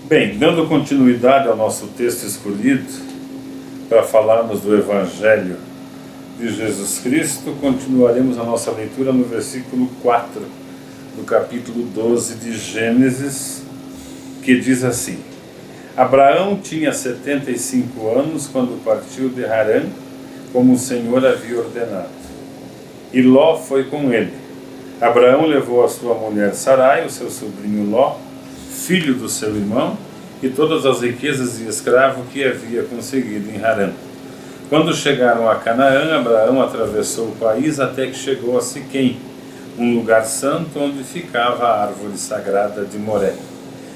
Bem, dando continuidade ao nosso texto escolhido para falarmos do Evangelho de Jesus Cristo, continuaremos a nossa leitura no versículo 4 do capítulo 12 de Gênesis, que diz assim: Abraão tinha 75 anos quando partiu de Harã, como o Senhor havia ordenado. E Ló foi com ele. Abraão levou a sua mulher Sarai, o seu sobrinho Ló, filho do seu irmão, e todas as riquezas de escravo que havia conseguido em Harã. Quando chegaram a Canaã, Abraão atravessou o país até que chegou a Siquém, um lugar santo onde ficava a árvore sagrada de Moré.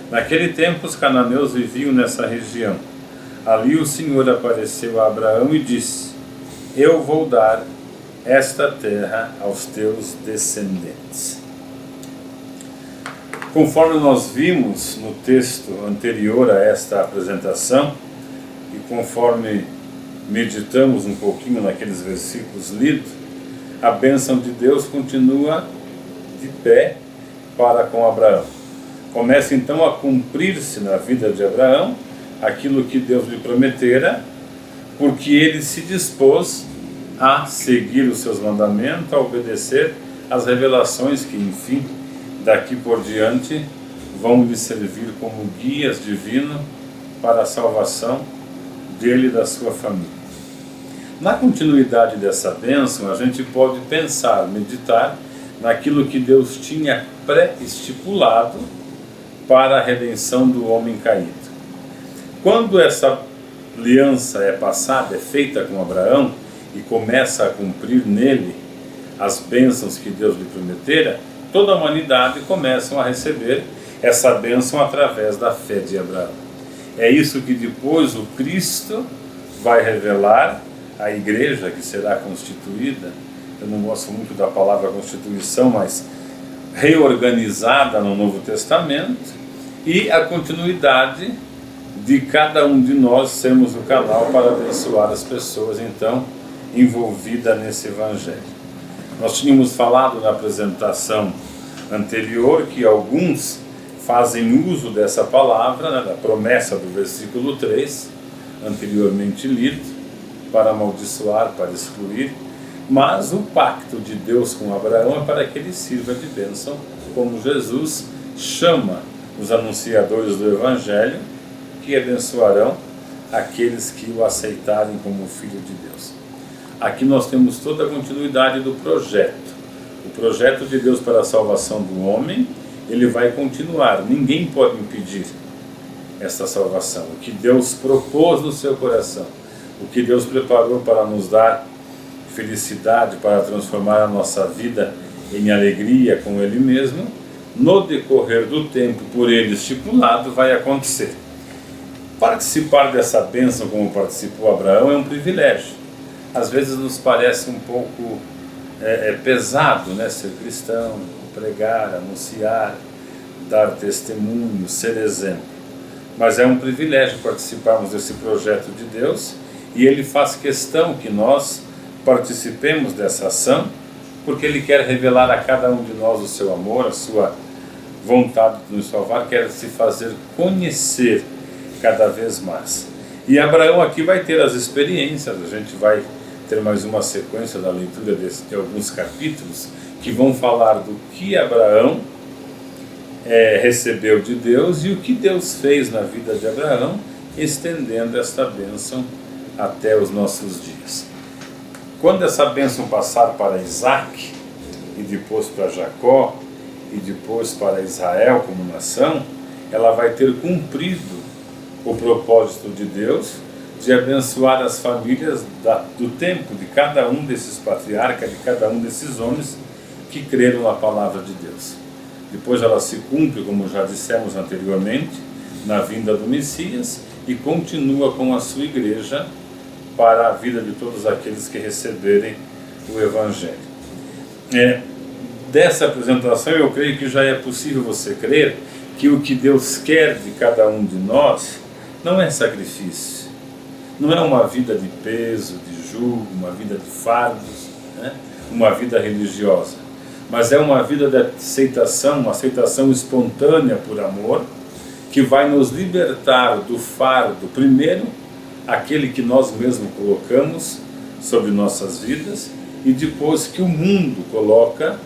Naquele tempo os cananeus viviam nessa região. Ali o Senhor apareceu a Abraão e disse: Eu vou dar esta terra aos teus descendentes. Conforme nós vimos no texto anterior a esta apresentação, e conforme meditamos um pouquinho naqueles versículos lidos, a bênção de Deus continua de pé para com Abraão. Começa então a cumprir-se na vida de Abraão aquilo que Deus lhe prometera, porque ele se dispôs a seguir os seus mandamentos, a obedecer às revelações que, enfim, daqui por diante vão lhe servir como guias divinos para a salvação dele e da sua família. Na continuidade dessa bênção, a gente pode pensar, meditar naquilo que Deus tinha pré-estipulado para a redenção do homem caído. Quando essa aliança é passada, é feita com Abraão e começa a cumprir nele as bênçãos que Deus lhe prometera, toda a humanidade começa a receber essa bênção através da fé de Abraão. É isso que depois o Cristo vai revelar à igreja que será constituída. Eu não gosto muito da palavra constituição, mas reorganizada no Novo Testamento, e a continuidade de cada um de nós sermos o canal para abençoar as pessoas, então, envolvidas nesse Evangelho. Nós tínhamos falado na apresentação anterior que alguns fazem uso dessa palavra, né, da promessa do versículo 3, anteriormente lido, para amaldiçoar, para excluir, mas o pacto de Deus com Abraão é para que ele sirva de bênção, como Jesus chama os anunciadores do Evangelho, que abençoarão aqueles que o aceitarem como Filho de Deus. Aqui nós temos toda a continuidade do projeto. O projeto de Deus para a salvação do homem, ele vai continuar. Ninguém pode impedir esta salvação. O que Deus propôs no seu coração, o que Deus preparou para nos dar felicidade, para transformar a nossa vida em alegria com Ele mesmo, no decorrer do tempo, por Ele estipulado, vai acontecer. Participar dessa bênção como participou Abraão é um privilégio. Às vezes nos parece um pouco pesado, né, ser cristão, pregar, anunciar, dar testemunho, ser exemplo. Mas é um privilégio participarmos desse projeto de Deus, e Ele faz questão que nós participemos dessa ação, porque Ele quer revelar a cada um de nós o seu amor, a sua vontade de nos salvar, quer se fazer conhecer cada vez mais. E Abraão aqui vai ter as experiências, a gente vai ter mais uma sequência da leitura de alguns capítulos que vão falar do que Abraão recebeu de Deus e o que Deus fez na vida de Abraão, estendendo esta bênção até os nossos dias. Quando essa bênção passar para Isaac, e depois para Jacó, e depois para Israel como nação, ela vai ter cumprido o propósito de Deus de abençoar as famílias do tempo de cada um desses patriarcas, de cada um desses homens que creram na palavra de Deus. Depois ela se cumpre, como já dissemos anteriormente, na vinda do Messias, e continua com a sua igreja para a vida de todos aqueles que receberem o Evangelho. Dessa apresentação eu creio que já é possível você crer que o que Deus quer de cada um de nós não é sacrifício, não é uma vida de peso, de jugo, uma vida de fardos, né? Uma vida religiosa, mas é uma vida de aceitação, uma aceitação espontânea por amor, que vai nos libertar do fardo, primeiro, aquele que nós mesmos colocamos sobre nossas vidas, e depois que o mundo coloca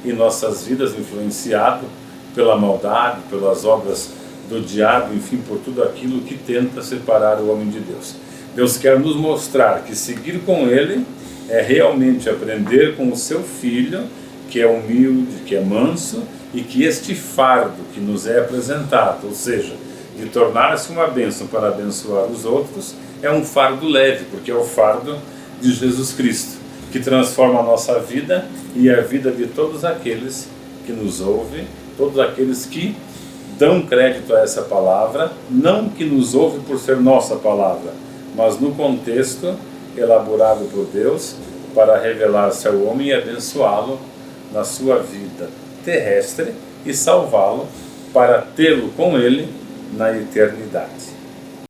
em nossas vidas, influenciado pela maldade, pelas obras do diabo, enfim, por tudo aquilo que tenta separar o homem de Deus. Deus quer nos mostrar que seguir com Ele é realmente aprender com o seu Filho, que é humilde, que é manso, e que este fardo que nos é apresentado, ou seja, de tornar-se uma bênção para abençoar os outros, é um fardo leve, porque é o fardo de Jesus Cristo, que transforma a nossa vida e a vida de todos aqueles que nos ouvem, todos aqueles que dão crédito a essa palavra, não que nos ouve por ser nossa palavra, mas no contexto elaborado por Deus para revelar-se ao homem e abençoá-lo na sua vida terrestre e salvá-lo para tê-lo com Ele na eternidade.